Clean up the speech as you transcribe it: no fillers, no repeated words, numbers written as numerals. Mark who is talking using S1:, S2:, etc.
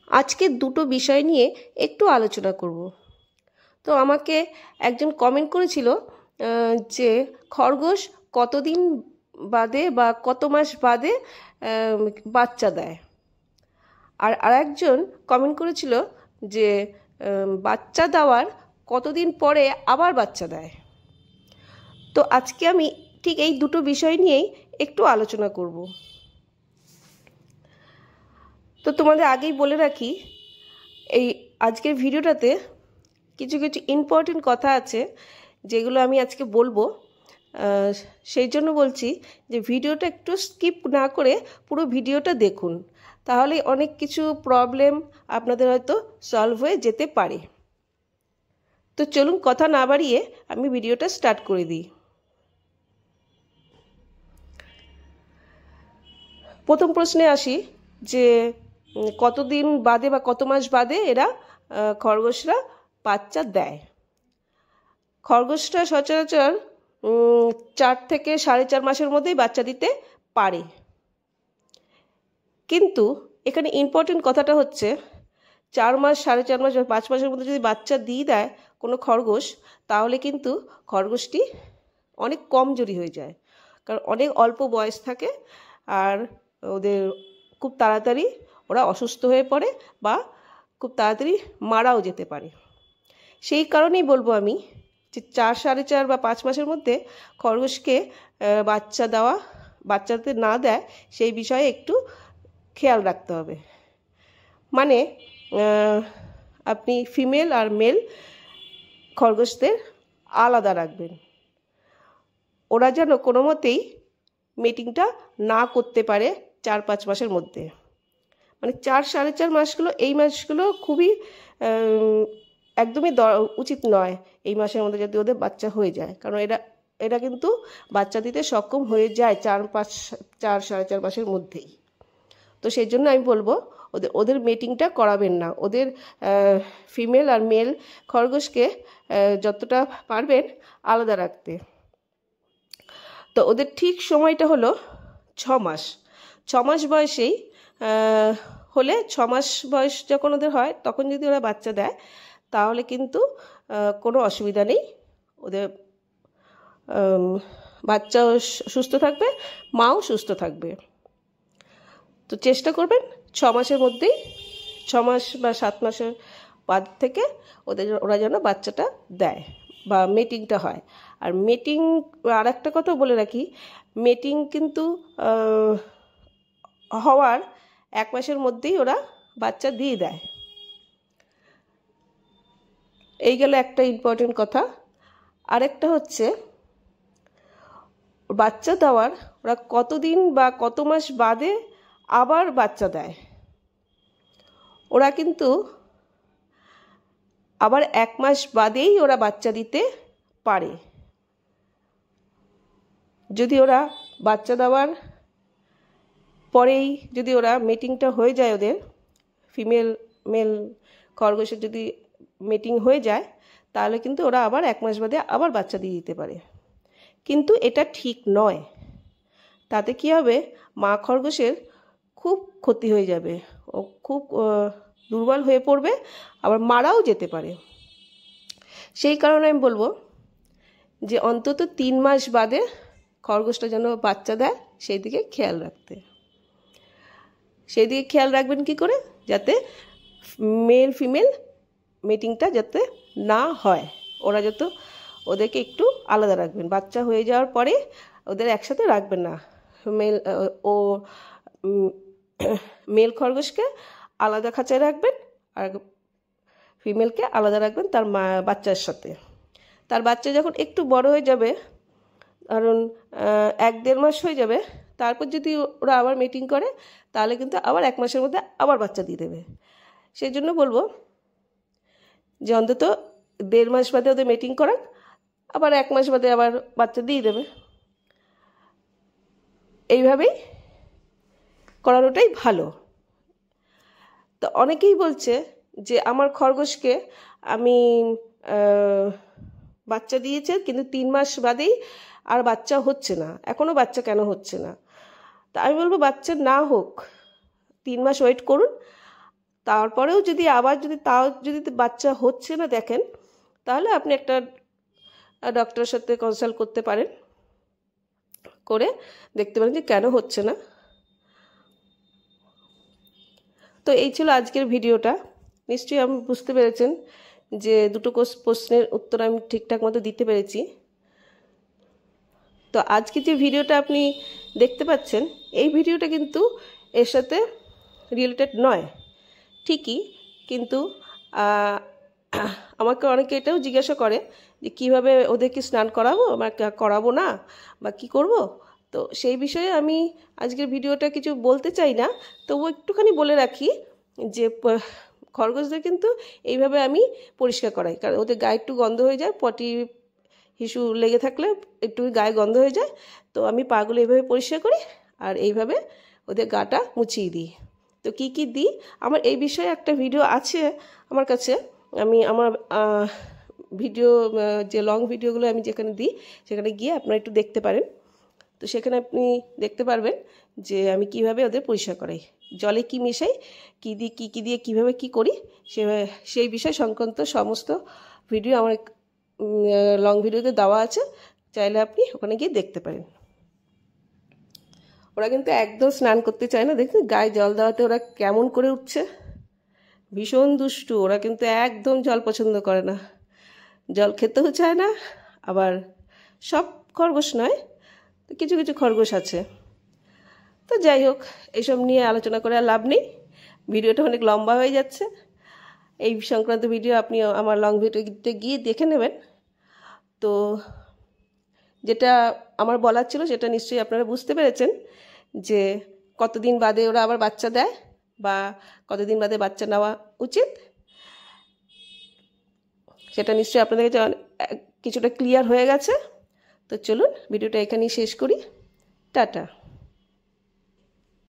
S1: আজকে দুটো বিষয় নিয়ে একটু আলোচনা করব। তো আমাকে একজন কমেন্ট করেছিল যে খরগোশ কতদিন বাদে বা কত মাস বাদে বাচ্চা দেয়। আর আরেকজন কমেন্ট করেছিল যে বাচ্চা দেওয়ার কতদিন পরে আবার বাচ্চা দেয়। তো আজকে আমি ঠিক এই দুটো বিষয় নিয়েই একটু আলোচনা করব। তো তোমাদের আগেই বলে রাখি, এই আজকের ভিডিওটাতে কিছু কিছু ইম্পর্টেন্ট কথা আছে যেগুলো আমি আজকে বলবো। সেই জন্য বলছি যে ভিডিওটা একটু স্কিপ না করে পুরো ভিডিওটা দেখুন, তাহলে অনেক কিছু প্রবলেম আপনাদের হয়তো সলভ হয়ে যেতে পারে। তো চলুন কথা না বাড়িয়ে আমি ভিডিওটা স্টার্ট করে দিই। প্রথম প্রশ্নে আসি যে কতদিন বাদে বা কত মাস বাদে এরা খরগোশরা বাচ্চা দেয়। খরগোশরা সচরাচর 4 থেকে 4.5 মাসের মধ্যেই বাচ্চা দিতে পারে। কিন্তু এখানে ইম্পর্টেন্ট কথাটা হচ্ছে 4 মাস 4.5 মাস বা 5 মাসের মধ্যে যদি বাচ্চা দিয়ে দেয় কোনো খরগোশ, তাহলে কিন্তু খরগোশটি অনেক কমজোরি হয়ে যায়, কারণ অনেক অল্প বয়স থাকে আর ওদের খুব তাড়াতাড়ি ওরা অসুস্থ হয়ে পড়ে বা খুব তাড়াতাড়ি মারাও যেতে পারে। সেই কারণেই বলবো আমি যে 4 4.5 বা 5 মাসের মধ্যে খরগোশকে বাচ্চাতে না দেয় সেই বিষয়ে একটু খেয়াল রাখতে হবে। মানে আপনি ফিমেল আর মেল খরগোশদের আলাদা রাখবেন। ওরা যেন কোনো মতেই মেটিংটা না করতে পারে 4-5 মাসের মধ্যে। মানে 4 4.5 মাসগুলো, এই মাসগুলো খুবই একদমই উচিত নয় এই মাসের মধ্যে যদি ওদের বাচ্চা হয়ে যায়, কারণ এরা কিন্তু বাচ্চা দিতে সক্ষম হয়ে যায় 4 4.5 মাসের মধ্যেই। তো সেই জন্য আমি বলবো ওদের মেটিংটা করাবেন না। ওদের ফিমেল আর মেল খরগোশকে যতটা পারবেন আলাদা রাখতে। তো ওদের ঠিক সময়টা হলো 6 মাস। 6 মাস বয়সেই হলে 6 মাস বয়স যখন ওদের হয় তখন যদি ওরা বাচ্চা দেয় তাহলে কিন্তু কোনো অসুবিধা নেই। ওদের বাচ্চাও সুস্থ থাকবে, মাও সুস্থ থাকবে। তো চেষ্টা করবেন 6 মাসের মধ্যেই, 6 মাস বা 7 মাসের বাদ থেকে ওরা যেন বাচ্চাটা দেয় বা মেটিংটা হয়। আর মেটিং, আর একটা কথা বলে রাখি, মেটিং কিন্তু হওয়ার 1 মাসের মধ্যেই ওরা বাচ্চা দিয়ে দেয়। এই গেল একটা ইম্পর্টেন্ট কথা। আরেকটা হচ্ছে বাচ্চা দেওয়ার ওরা কতদিন বা কত মাস বাদে আবার বাচ্চা দেয়। ওরা কিন্তু আবার 1 মাস বাদেই ওরা বাচ্চা দিতে পারে। যদি ওরা বাচ্চা দেওয়ার পরেই যদি ওরা মেটিংটা হয়ে যায়, ওদের ফিমেল মেল খরগোশের যদি মেটিং হয়ে যায় তাহলে কিন্তু ওরা আবার 1 মাস বাদে আবার বাচ্চা দিয়ে দিতে পারে। কিন্তু এটা ঠিক নয়। তাতে কি হবে, মা খরগোশের খুব ক্ষতি হয়ে যাবে, ও খুব দুর্বল হয়ে পড়বে, আবার মারাও যেতে পারে। সেই কারণে আমি বলবো যে অন্তত 3 মাস বাদে খরগোশটা যেন বাচ্চা দেয় সেই দিকে খেয়াল রাখতে। সেই দিকে খেয়াল রাখবেন কি করে, যাতে মেল ফিমেল মিটিংটা যাতে না হয়। ওদেরকে একটু আলাদা রাখবেন। বাচ্চা হয়ে যাওয়ার পরে ওদের একসাথে রাখবেন না। মেল খরগোশকে আলাদা খাঁচায় রাখবেন আর ফিমেলকে আলাদা রাখবেন তার বাচ্চার সাথে। তার বাচ্চা যখন একটু বড় হয়ে যাবে, কারণ 1-1.5 মাস হয়ে যাবে, তারপর যদি ওরা আবার মিটিং করে তাহলে কিন্তু আবার 1 মাসের মধ্যে আবার বাচ্চা দিয়ে দেবে। সেই জন্য বলবো যে অন্তত 1.5 মাস বাদে ওদের মিটিং করাক, আবার 1 মাস বাদে আবার বাচ্চা দিয়ে দেবে। এইভাবেই করানোটাই ভালো। তো অনেকেই বলছে যে আমার খরগোশকে আমি বাচ্চা দিয়েছে কিন্তু 3 মাস বাদেই আর বাচ্চা হচ্ছে না, এখনও বাচ্চা কেন হচ্ছে না? তা আমি বলবো বাচ্চা না হোক, 3 মাস ওয়েট করুন, তারপরেও যদি তাও যদি বাচ্চা হচ্ছে না দেখেন, তাহলে আপনি একটা ডক্টরের সাথে কনসাল্ট করতে পারেন, করে দেখতে পারেন যে কেন হচ্ছে না। তো এই ছিল আজকের ভিডিওটা। নিশ্চয়ই আপনি বুঝতে পেরেছেন যে দুটো প্রশ্নের উত্তর আমি ঠিকঠাক মতো দিতে পেরেছি। তো আজকে যে ভিডিওটা আপনি দেখতে পাচ্ছেন, এই ভিডিওটা কিন্তু এর সাথে রিলেটেড নয় ঠিকই, কিন্তু আমাকে অনেকে এটাও জিজ্ঞাসা করে যে কীভাবে ওদেরকে স্নান করাবো বা করাবো না বা কী করব। তো সেই বিষয়ে আমি আজকের ভিডিওটা কিছু বলতে চাই না, তবু একটুখানি বলে রাখি যে খরগোশদের কিন্তু এইভাবে আমি পরিষ্কার করাই, কারণ ওদের গায়ে একটু গন্ধ হয়ে যায়, পটি হিসু লেগে থাকলে একটু গায়ে গন্ধ হয়ে যায়। তো আমি পাগুলো এইভাবে পরিষ্কার করি আর এইভাবে ওদের গাটা মুছিয়ে দিই। তো কি কি দিই আমার এই বিষয়ে একটা ভিডিও আছে আমার কাছে, আমি আমার ভিডিও যে লং ভিডিওগুলো আমি যেখানে দিই সেখানে গিয়ে আপনারা একটু দেখতে পারেন। তো সেখানে আপনি দেখতে পারবেন যে আমি কিভাবে ওদের পরিষ্কার করাই, জলে কি মেশাই, কী দিয়ে কী দিয়ে কীভাবে কী করি, সেই বিষয় সংক্রান্ত সমস্ত ভিডিও আমার লং ভিডিওতে দেওয়া আছে, চাইলে আপনি ওখানে গিয়ে দেখতে পারেন। ওরা কিন্তু একদম স্নান করতে চায় না, দেখুন গায়ে জল দেওয়াতে ওরা কেমন করে উঠছে, ভীষণ দুষ্টু। ওরা কিন্তু একদম জল পছন্দ করে না, জল খেতেও চায় না। আবার সব খরগোশ নয়, কিছু কিছু খরগোশ আছে। তো যাই হোক, এইসব নিয়ে আলোচনা করে আর লাভ নেই, ভিডিওটা অনেক লম্বা হয়ে যাচ্ছে। এই সংক্রান্ত ভিডিও আপনি আমার লং ভিডিওতে গিয়ে দেখে নেবেন। তো যেটা আমার বলার ছিল সেটা নিশ্চয়ই আপনারা বুঝতে পেরেছেন যে কতদিন বাদে ওরা আবার বাচ্চা দেয় বা কতদিন বাদে বাচ্চা নেওয়া উচিত, সেটা নিশ্চয়ই আপনাদের কাছে কিছুটা ক্লিয়ার হয়ে গেছে। তো চলুন ভিডিওটা এখানেই শেষ করি। টাটা।